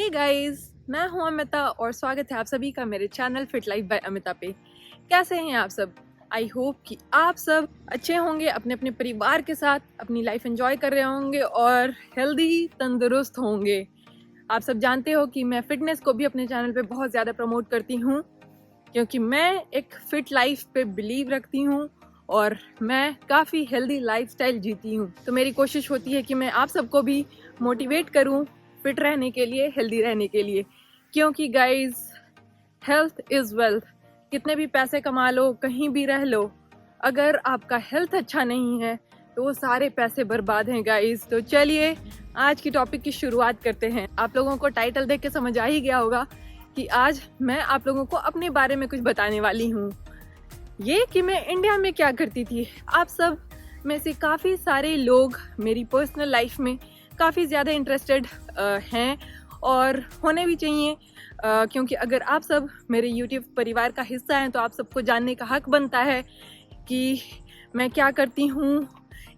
Hey guys, मैं हूं अमिता और स्वागत है आप सभी का मेरे channel fit life by Amita पे। कैसे हैं आप सब? आई होप कि आप सब अच्छे होंगे, अपने अपने परिवार के साथ अपनी लाइफ एंजॉय कर रहे होंगे और हेल्दी तंदुरुस्त होंगे। आप सब जानते हो कि मैं फिटनेस को भी अपने चैनल पे बहुत ज़्यादा प्रमोट करती हूँ क्योंकि मैं एक फिट लाइफ पे बिलीव रखती हूँ और मैं काफ़ी हेल्दी लाइफस्टाइल जीती हूँ। तो मेरी कोशिश होती है कि मैं आप सबको भी मोटिवेट करूँ फिट रहने के लिए, हेल्दी रहने के लिए, क्योंकि गाइज हेल्थ इज़ वेल्थ। कितने भी पैसे कमा लो, कहीं भी रह लो, अगर आपका हेल्थ अच्छा नहीं है तो वो सारे पैसे बर्बाद हैं गाइज। तो चलिए आज की टॉपिक की शुरुआत करते हैं। आप लोगों को टाइटल देख के समझ आ ही गया होगा कि आज मैं आप लोगों को अपने बारे में कुछ बताने वाली हूँ। ये कि मैं इंडिया में क्या करती थी। आप सब में से काफ़ी सारे लोग मेरी पर्सनल लाइफ में काफ़ी ज़्यादा इंटरेस्टेड हैं और होने भी चाहिए, क्योंकि अगर आप सब मेरे YouTube परिवार का हिस्सा हैं तो आप सबको जानने का हक बनता है कि मैं क्या करती हूँ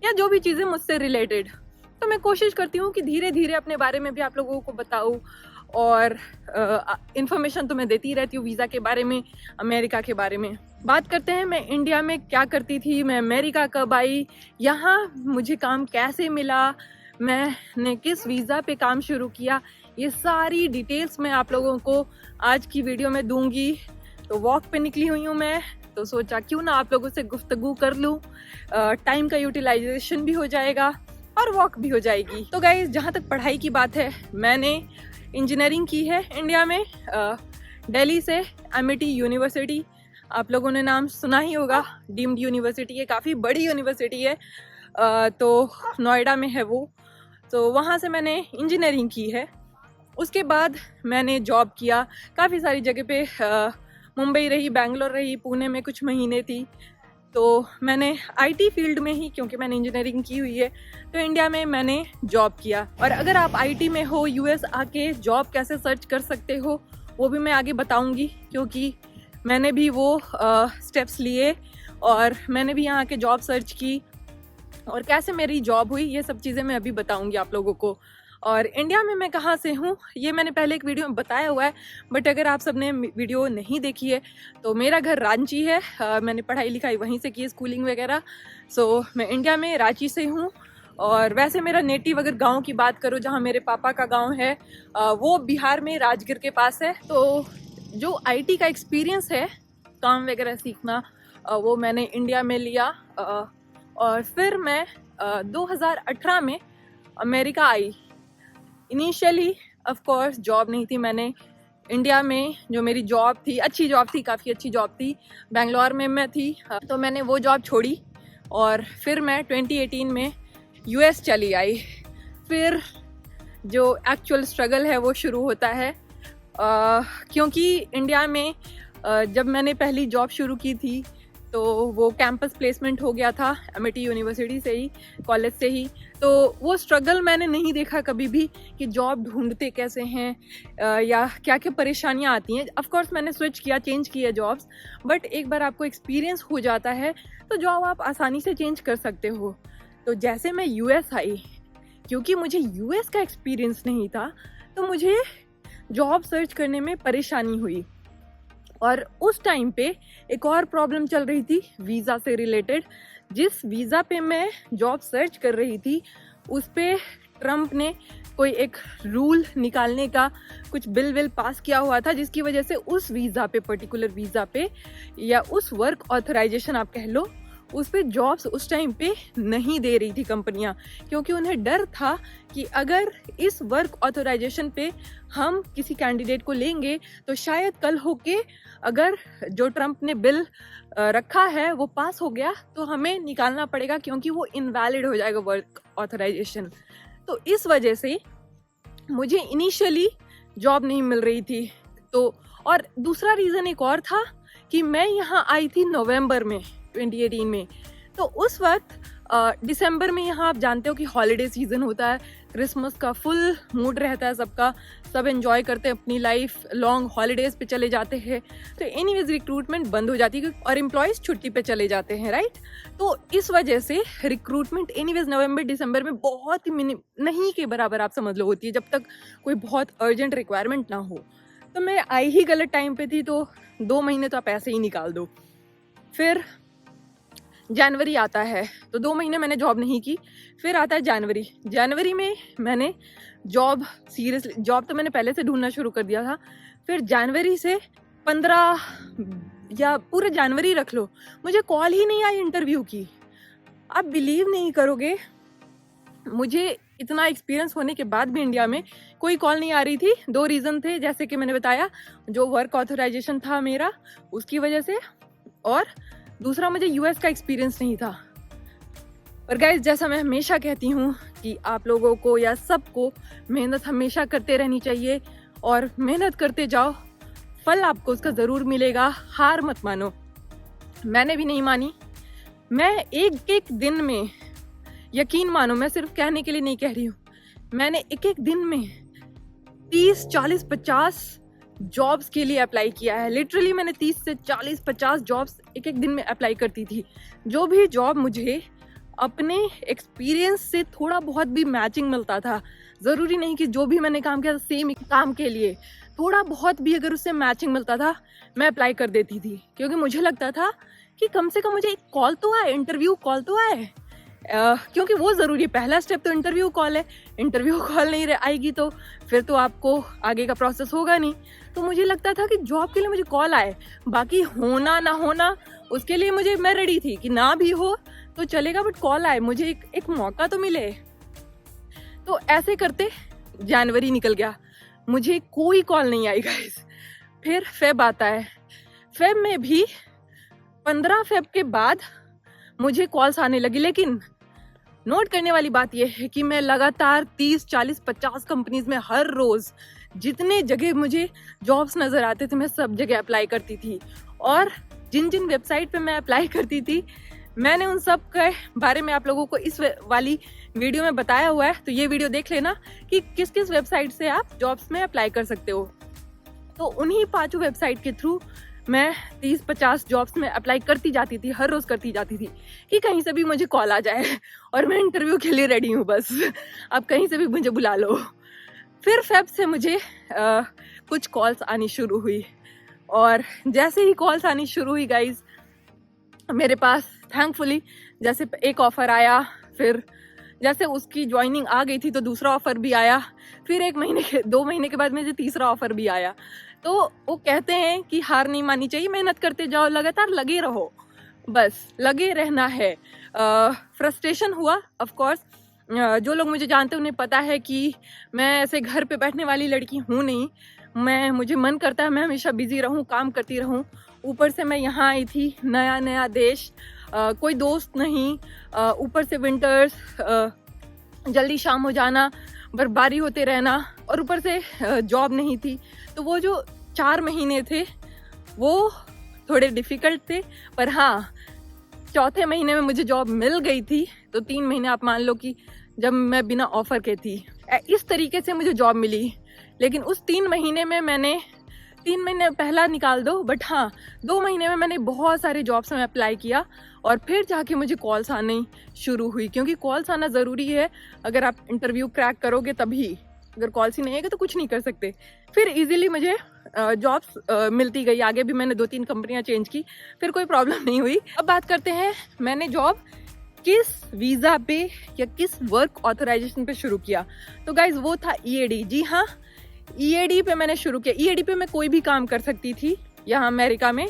या जो भी चीज़ें मुझसे रिलेटेड। तो मैं कोशिश करती हूँ कि धीरे धीरे अपने बारे में भी आप लोगों को बताऊँ और इन्फॉर्मेशन तो मैं देती रहती हूँ वीज़ा के बारे में, अमेरिका के बारे में। बात करते हैं मैं इंडिया में क्या करती थी, मैं अमेरिका कब आई, यहाँ मुझे काम कैसे मिला, मैंने किस वीज़ा पे काम शुरू किया, ये सारी डिटेल्स मैं आप लोगों को आज की वीडियो में दूंगी। तो वॉक पे निकली हुई हूँ मैं, तो सोचा क्यों ना आप लोगों से गुफ्तगू कर लूँ, टाइम का यूटिलाइजेशन भी हो जाएगा और वॉक भी हो जाएगी। तो गाइस, जहाँ तक पढ़ाई की बात है, मैंने इंजीनियरिंग की है इंडिया में, दिल्ली से एमिटी यूनिवर्सिटी। आप लोगों ने नाम सुना ही होगा, डीम्ड यूनिवर्सिटी है, काफ़ी बड़ी यूनिवर्सिटी है, तो नोएडा में है वो। तो वहाँ से मैंने इंजीनियरिंग की है। उसके बाद मैंने जॉब किया काफ़ी सारी जगह पे, मुंबई रही, बैंगलोर रही, पुणे में कुछ महीने थी। तो मैंने आईटी फील्ड में ही, क्योंकि मैंने इंजीनियरिंग की हुई है, तो इंडिया में मैंने जॉब किया। और अगर आप आईटी में हो, यूएस आके जॉब कैसे सर्च कर सकते हो वो भी मैं आगे बताऊंगी, क्योंकि मैंने भी वो स्टेप्स लिए और मैंने भी यहाँ के जॉब सर्च की और कैसे मेरी जॉब हुई, ये सब चीज़ें मैं अभी बताऊंगी आप लोगों को। और इंडिया में मैं कहाँ से हूँ ये मैंने पहले एक वीडियो में बताया हुआ है, बट अगर आप सबने वीडियो नहीं देखी है तो मेरा घर रांची है। मैंने पढ़ाई लिखाई वहीं से की है, स्कूलिंग वगैरह। सो मैं इंडिया में रांची से हूँ। और वैसे मेरा नेटिव, अगर गांव की बात करो जहाँ मेरे पापा का गांव है, वो बिहार में राजगीर के पास है। तो जो आईटी का एक्सपीरियंस है, काम वगैरह सीखना, वो मैंने इंडिया में लिया। और फिर मैं 2018 में America I. Initially of course job नहीं थी। मैंने इंडिया में जो मेरी जॉब थी, अच्छी जॉब थी, काफ़ी अच्छी जॉब थी, बेंगलोर में मैं थी, तो मैंने वो जॉब छोड़ी और फिर मैं 2018 में यूएस चली आई। फिर जो एक्चुअल स्ट्रगल है वो शुरू होता है, क्योंकि इंडिया में जब मैंने पहली जॉब शुरू की थी तो वो कैंपस प्लेसमेंट हो गया था एमिटी यूनिवर्सिटी से ही, कॉलेज से ही। तो वो स्ट्रगल मैंने नहीं देखा कभी भी कि जॉब ढूंढते कैसे हैं या क्या क्या परेशानियां आती हैं। ऑफ कोर्स मैंने स्विच किया, चेंज किया जॉब्स, बट एक बार आपको एक्सपीरियंस हो जाता है तो जॉब आप आसानी से चेंज कर सकते हो। तो जैसे मैं यूएस आई, क्योंकि मुझे यूएस का एक्सपीरियंस नहीं था तो मुझे जॉब सर्च करने में परेशानी हुई। और उस टाइम पे एक और प्रॉब्लम चल रही थी वीज़ा से रिलेटेड। जिस वीज़ा पे मैं जॉब सर्च कर रही थी उस पे ट्रम्प ने कोई एक रूल निकालने का कुछ बिल पास किया हुआ था, जिसकी वजह से उस वीज़ा पे, पर्टिकुलर वीज़ा पे या उस वर्क ऑथराइजेशन आप कह लो, उस पे जॉब्स उस टाइम पे नहीं दे रही थी कंपनियां, क्योंकि उन्हें डर था कि अगर इस वर्क ऑथराइजेशन पे हम किसी कैंडिडेट को लेंगे तो शायद कल होके अगर जो ट्रम्प ने बिल रखा है वो पास हो गया तो हमें निकालना पड़ेगा, क्योंकि वो इनवैलिड हो जाएगा वर्क ऑथराइजेशन। तो इस वजह से मुझे इनिशियली जॉब नहीं मिल रही थी। तो और दूसरा रीज़न एक और था कि मैं यहाँ आई थी नवंबर में 2018 में। तो उस वक्त दिसंबर में यहाँ आप जानते हो कि हॉलीडे सीज़न होता है, क्रिसमस का फुल मूड रहता है सबका, सब एंजॉय करते हैं अपनी लाइफ, लॉन्ग हॉलीडेज पे चले जाते हैं। तो एनीवेज रिक्रूटमेंट बंद हो जाती है और एम्प्लॉयज़ छुट्टी पे चले जाते हैं, राइट। तो इस वजह से रिक्रूटमेंट एनीवेज नवंबर दिसंबर में बहुत ही नहीं के बराबर आप समझ लो होती है, जब तक कोई बहुत अर्जेंट रिक्वायरमेंट ना हो। तो मैं आई ही गलत टाइम पे थी, तो 2 महीने तो आप ऐसे ही निकाल दो। फिर जनवरी आता है, तो 2 महीने मैंने जॉब नहीं की। फिर आता है जनवरी में मैंने सीरियसली जॉब तो मैंने पहले से ढूंढना शुरू कर दिया था। फिर जनवरी से 15 या पूरे जनवरी रख लो, मुझे कॉल ही नहीं आई इंटरव्यू की। आप बिलीव नहीं करोगे, मुझे इतना एक्सपीरियंस होने के बाद भी इंडिया में कोई कॉल नहीं आ रही थी। 2 रीज़न थे, जैसे कि मैंने बताया, जो वर्क ऑथराइजेशन था मेरा उसकी वजह से, और दूसरा मुझे यूएस का एक्सपीरियंस नहीं था। पर गाइस, जैसा मैं हमेशा कहती हूँ कि आप लोगों को या सबको मेहनत हमेशा करते रहनी चाहिए, और मेहनत करते जाओ, फल आपको उसका ज़रूर मिलेगा। हार मत मानो। मैंने भी नहीं मानी। मैं एक दिन में, यकीन मानो, मैं सिर्फ कहने के लिए नहीं कह रही हूँ, मैंने एक दिन में 30, 40, 50 जॉब्स के लिए अप्लाई किया है। लिटरली मैंने 30 से 40, 50 जॉब्स एक दिन में अप्लाई करती थी। जो भी जॉब मुझे अपने एक्सपीरियंस से थोड़ा बहुत भी मैचिंग मिलता था, ज़रूरी नहीं कि जो भी मैंने काम किया सेम काम के लिए, थोड़ा बहुत भी अगर उससे मैचिंग मिलता था मैं अप्लाई कर देती थी, क्योंकि मुझे लगता था कि कम से कम मुझे एक कॉल तो आए, इंटरव्यू कॉल तो आए, क्योंकि वो ज़रूरी है। पहला स्टेप तो इंटरव्यू कॉल है। इंटरव्यू कॉल नहीं आएगी तो फिर तो आपको आगे का प्रोसेस होगा नहीं। तो मुझे लगता था कि जॉब के लिए मुझे कॉल आए, बाकी होना ना होना उसके लिए मैं रेडी थी कि ना भी हो तो चलेगा, बट कॉल आए, मुझे एक मौका तो मिले। तो ऐसे करते जनवरी निकल गया, मुझे कोई कॉल नहीं आई गाइस। फिर फेब आता है। फेब में भी 15 फेब के बाद मुझे कॉल्स आने लगी, लेकिन नोट करने वाली बात यह है कि मैं लगातार 30, 40, 50 कंपनीज में हर रोज जितने जगह मुझे जॉब्स नजर आते थे मैं सब जगह अप्लाई करती थी। और जिन जिन वेबसाइट पे मैं अप्लाई करती थी मैंने उन सब के बारे में आप लोगों को इस वाली वीडियो में बताया हुआ है, तो ये वीडियो देख लेना कि किस किस वेबसाइट से आप जॉब्स में अप्लाई कर सकते हो। तो उन्हीं 5 वेबसाइट के थ्रू मैं 30-50 जॉब्स में अप्लाई करती जाती थी, हर रोज करती जाती थी कि कहीं से भी मुझे कॉल आ जाए और मैं इंटरव्यू के लिए रेडी हूँ, बस आप कहीं से भी मुझे बुला लो। फिर फेब से मुझे कुछ कॉल्स आनी शुरू हुई, और जैसे ही कॉल्स आनी शुरू हुई गाइज, मेरे पास थैंकफुली जैसे एक ऑफर आया, फिर जैसे उसकी ज्वाइनिंग आ गई थी तो दूसरा ऑफर भी आया, फिर 2 महीने के बाद मुझे तीसरा ऑफर भी आया। तो वो कहते हैं कि हार नहीं माननी चाहिए, मेहनत करते जाओ, लगातार लगे रहो, बस लगे रहना है। फ्रस्ट्रेशन हुआ ऑफ कोर्स, जो लोग मुझे जानते हैं उन्हें पता है कि मैं ऐसे घर पे बैठने वाली लड़की हूँ नहीं। मुझे मन करता है मैं हमेशा बिजी रहूँ, काम करती रहूँ। ऊपर से मैं यहाँ आई थी, नया देश, कोई दोस्त नहीं, ऊपर से विंटर्स, जल्दी शाम हो जाना, बर्फबारी होते रहना, और ऊपर से जॉब नहीं थी। तो वो जो 4 महीने थे वो थोड़े डिफ़िकल्ट थे, पर हाँ, चौथे महीने में मुझे जॉब मिल गई थी। तो 3 महीने आप मान लो कि जब मैं बिना ऑफर के थी, इस तरीके से मुझे जॉब मिली। लेकिन उस 3 महीने में मैंने 3 महीने पहला निकाल दो, बट हाँ 2 महीने में मैंने बहुत सारे जॉब्स में अप्लाई किया, और फिर जाके मुझे कॉल्स आने शुरू हुई, क्योंकि कॉल्स आना ज़रूरी है। अगर आप इंटरव्यू क्रैक करोगे तभी, अगर कॉल्स ही नहीं आएगा तो कुछ नहीं कर सकते। फिर इजीली मुझे जॉब्स मिलती गई। आगे भी मैंने 2-3 कंपनियां चेंज की, फिर कोई प्रॉब्लम नहीं हुई। अब बात करते हैं मैंने जॉब किस वीज़ा पे या किस वर्क ऑथराइजेशन पे शुरू किया। तो गाइज वो था EAD। जी हाँ, EAD पे मैंने शुरू किया। EAD पे मैं कोई भी काम कर सकती थी यहाँ अमेरिका में,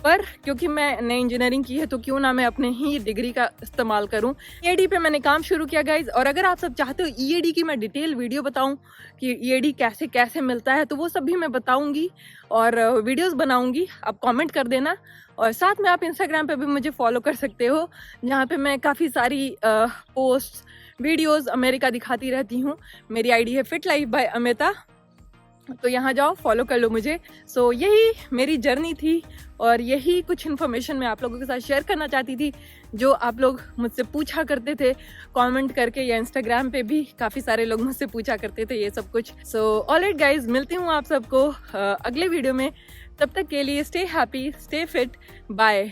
पर क्योंकि मैंने इंजीनियरिंग की है तो क्यों ना मैं अपने ही डिग्री का इस्तेमाल करूं। EAD पे मैंने काम शुरू किया गाइज। और अगर आप सब चाहते हो EAD की मैं डिटेल वीडियो बताऊं कि EAD कैसे कैसे मिलता है, तो वो सब भी मैं बताऊंगी और वीडियोस बनाऊंगी, आप कमेंट कर देना। और साथ में आप इंस्टाग्राम पे भी मुझे फॉलो कर सकते हो, जहाँ पे मैं काफ़ी सारी पोस्ट वीडियोज़ अमेरिका दिखाती रहती हूँ। मेरी ID है फिट लाइफ बाय अमिता। तो यहाँ जाओ, फॉलो कर लो मुझे। सो यही मेरी जर्नी थी और यही कुछ इन्फॉर्मेशन मैं आप लोगों के साथ शेयर करना चाहती थी, जो आप लोग मुझसे पूछा करते थे कमेंट करके, या इंस्टाग्राम पे भी काफ़ी सारे लोग मुझसे पूछा करते थे ये सब कुछ। सो ऑलराइट गाइज, मिलती हूँ आप सबको अगले वीडियो में। तब तक के लिए stay happy, stay fit, bye.